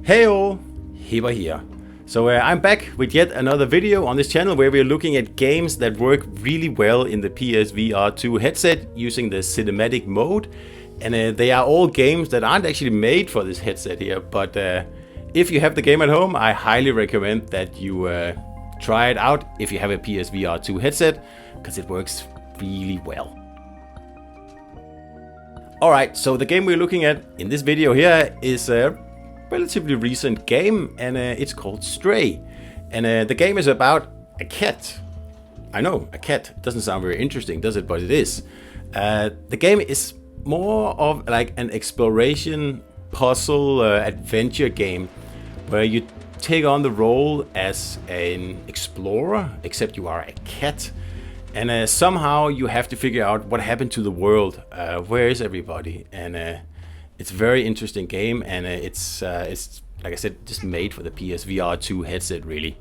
Heyo, Heber here. So I'm back with yet another video on this channel where we're looking at games that work really well in the PSVR2 headset using the cinematic mode. And they are all games that aren't actually made for this headset here, but if you have the game at home, I highly recommend that you try it out if you have a PSVR2 headset, because it works really well. Alright, so the game we're looking at in this video here is a relatively recent game, and it's called Stray. And the game is about a cat. I know, a cat. It doesn't sound very interesting, does it? But it is. The game is more of like an exploration, puzzle, adventure game, where you take on the role as an explorer, except you are a cat. And somehow you have to figure out what happened to the world. Where is everybody? And it's a very interesting game, and it's like I said, just made for the PSVR2 headset, really.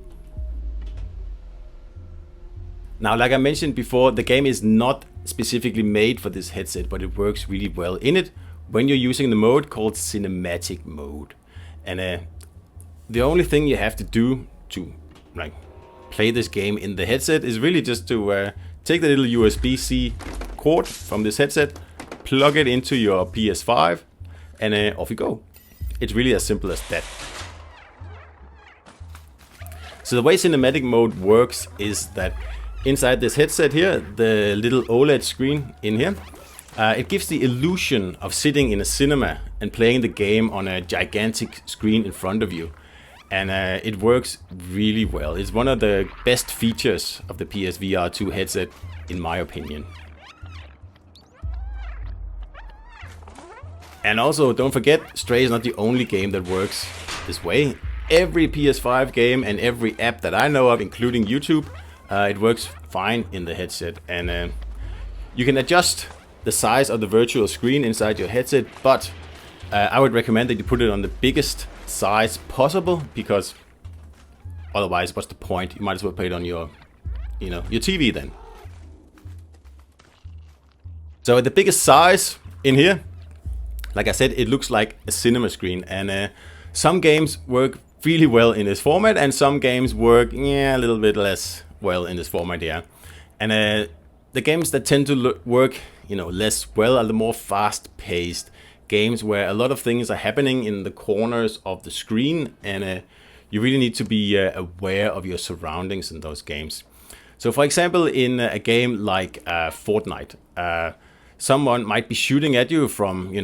Now, like I mentioned before, the game is not specifically made for this headset, but it works really well in it when you're using the mode called cinematic mode. And the only thing you have to do to like play this game in the headset is really just to take the little USB-C cord from this headset, plug it into your PS5, and off you go. It's really as simple as that. So the way cinematic mode works is that inside this headset here, the little OLED screen in here, it gives the illusion of sitting in a cinema and playing the game on a gigantic screen in front of you. And it works really well. It's one of the best features of the PSVR2 headset, in my opinion. And also, don't forget, Stray is not the only game that works this way. Every PS5 game and every app that I know of, including YouTube, it works fine in the headset. And you can adjust the size of the virtual screen inside your headset, but I would recommend that you put it on the biggest size possible, because otherwise, what's the point? You might as well put it on your TV then. So the biggest size in here, like I said, it looks like a cinema screen, and some games work really well in this format, and some games work a little bit less well in this format here. And the games that tend to work less well are the more fast-paced games where a lot of things are happening in the corners of the screen, and you really need to be aware of your surroundings in those games. So for example, in a game like Fortnite, someone might be shooting at you from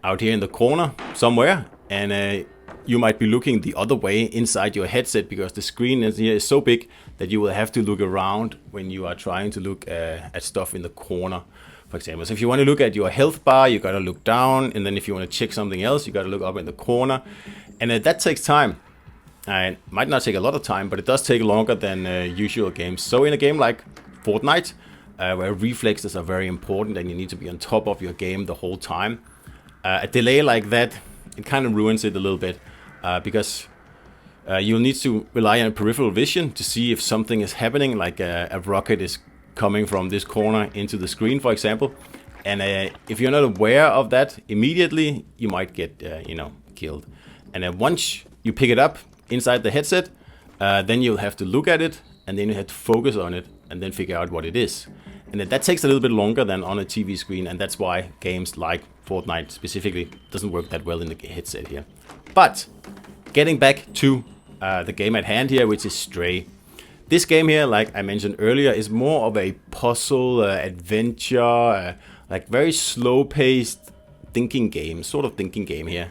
out here in the corner somewhere, and you might be looking the other way inside your headset, because the screen here is so big that you will have to look around when you are trying to look at stuff in the corner. For example, so if you want to look at your health bar, you got to look down, and then if you want to check something else, you got to look up in the corner, and that takes time. It might not take a lot of time, but it does take longer than usual games. So in a game like Fortnite, where reflexes are very important and you need to be on top of your game the whole time, a delay like that, it kind of ruins it a little bit, because you'll need to rely on peripheral vision to see if something is happening, like a rocket is coming from this corner into the screen, for example. And if you're not aware of that immediately, you might get killed. And once you pick it up inside the headset, then you'll have to look at it, and then you have to focus on it and then figure out what it is. And that takes a little bit longer than on a TV screen, and that's why games like Fortnite specifically doesn't work that well in the headset here. But getting back to the game at hand here, which is Stray. This game here, like I mentioned earlier, is more of a puzzle, adventure, like very slow-paced thinking game, sort of thinking game here.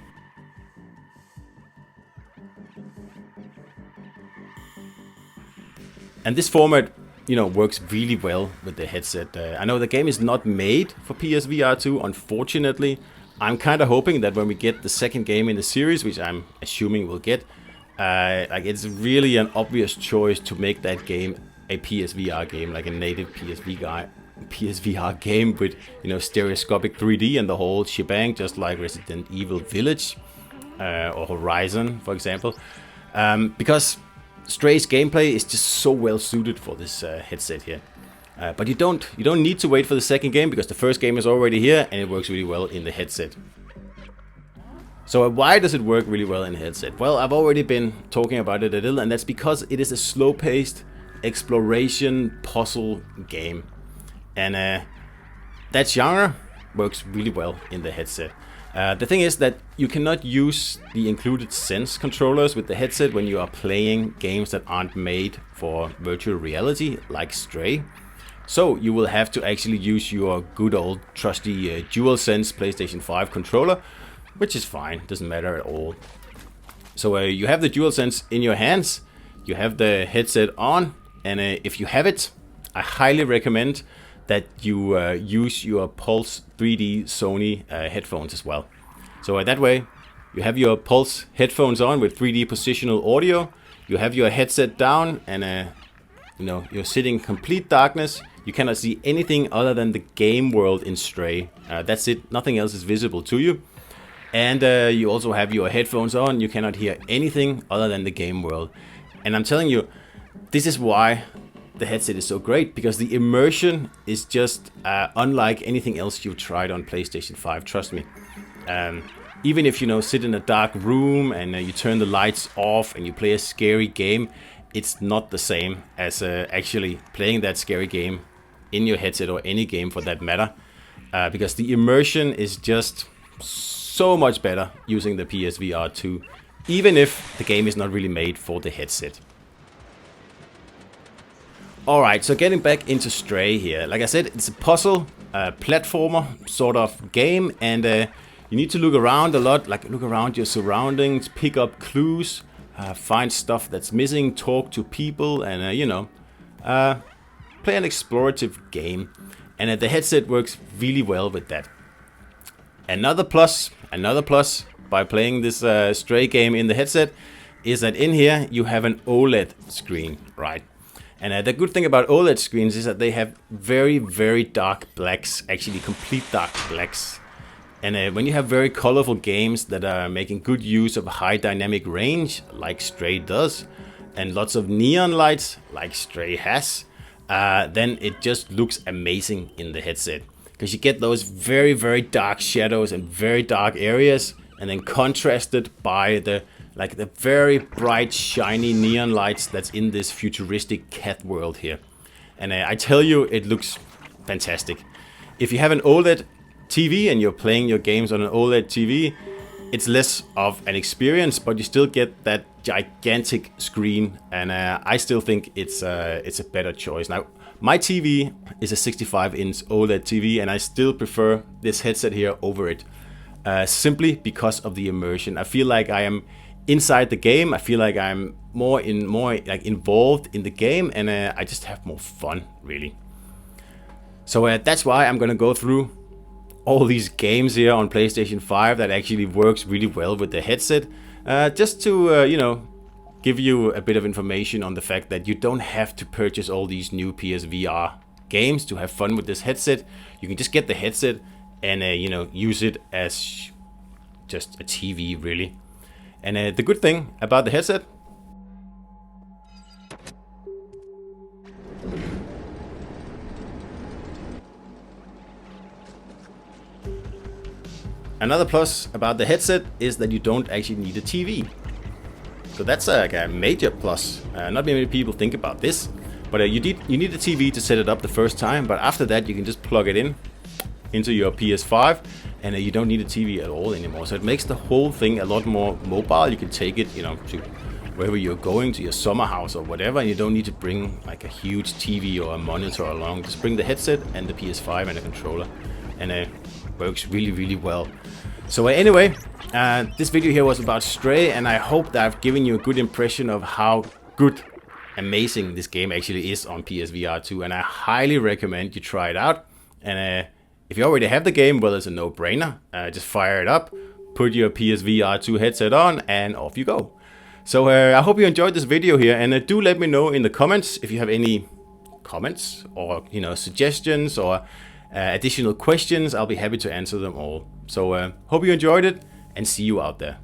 And this format, works really well with the headset. I know the game is not made for PSVR2, unfortunately. I'm kind of hoping that when we get the second game in the series, which I'm assuming we'll get, it's really an obvious choice to make that game a PSVR game, like a native PSVR game with stereoscopic 3D and the whole shebang, just like Resident Evil Village or Horizon, for example, because Stray's gameplay is just so well suited for this headset here. But you don't need to wait for the second game, because the first game is already here and it works really well in the headset. So why does it work really well in a headset? Well, I've already been talking about it a little, and that's because it is a slow-paced exploration puzzle game. And that genre works really well in the headset. The thing is that you cannot use the included Sense controllers with the headset when you are playing games that aren't made for virtual reality, like Stray. So you will have to actually use your good old trusty DualSense PlayStation 5 controller, which is fine, doesn't matter at all. So you have the DualSense in your hands, you have the headset on, and if you have it, I highly recommend that you use your Pulse 3D Sony headphones as well. So that way, you have your Pulse headphones on with 3D positional audio, you have your headset down, and you're sitting in complete darkness. You cannot see anything other than the game world in Stray. That's it, nothing else is visible to you. And you also have your headphones on, you cannot hear anything other than the game world. And I'm telling you, this is why the headset is so great, because the immersion is just unlike anything else you've tried on PlayStation 5, trust me. Even if you sit in a dark room and you turn the lights off and you play a scary game, it's not the same as actually playing that scary game in your headset, or any game for that matter, because the immersion is just so much better using the PSVR2, even if the game is not really made for the headset. Alright, so getting back into Stray here. Like I said, it's a puzzle, platformer sort of game, and you need to look around a lot, like look around your surroundings, pick up clues, find stuff that's missing, talk to people, and play an explorative game. And the headset works really well with that. Another plus by playing this Stray game in the headset is that in here you have an OLED screen, right? And the good thing about OLED screens is that they have very, very dark blacks, actually complete dark blacks. And when you have very colorful games that are making good use of high dynamic range, like Stray does, and lots of neon lights, like Stray has, then it just looks amazing in the headset. Because you get those very, very dark shadows and very dark areas, and then contrasted by the very bright, shiny neon lights that's in this futuristic cat world here. And I tell you, it looks fantastic. If you have an OLED TV and you're playing your games on an OLED TV, it's less of an experience, but you still get that gigantic screen, and I still think it's a better choice. Now, my TV is a 65-inch OLED TV, and I still prefer this headset here over it, simply because of the immersion. I feel like I am inside the game. I feel like I'm more involved in the game, and I just have more fun, really. So that's why I'm gonna go through all these games here on PlayStation 5 that actually works really well with the headset, just to give you a bit of information on the fact that you don't have to purchase all these new PSVR games to have fun with this headset. You can just get the headset and use it as just a TV, really. And the good thing about the headset, another plus about the headset is that you don't actually need a TV. So that's like a major plus. Not many people think about this, but you need a TV to set it up the first time, but after that you can just plug it in into your PS5, and you don't need a TV at all anymore. So it makes the whole thing a lot more mobile. You can take it, to wherever you're going, to your summer house or whatever, and you don't need to bring like a huge TV or a monitor along. Just bring the headset and the PS5 and a controller, and it works really, really well. So anyway, this video here was about Stray, and I hope that I've given you a good impression of how good, amazing this game actually is on PSVR2, and I highly recommend you try it out. And if you already have the game, well, it's a no-brainer. Just fire it up, put your PSVR2 headset on, and off you go. So I hope you enjoyed this video here, and do let me know in the comments if you have any comments or suggestions or additional questions. I'll be happy to answer them all. So hope you enjoyed it, and see you out there.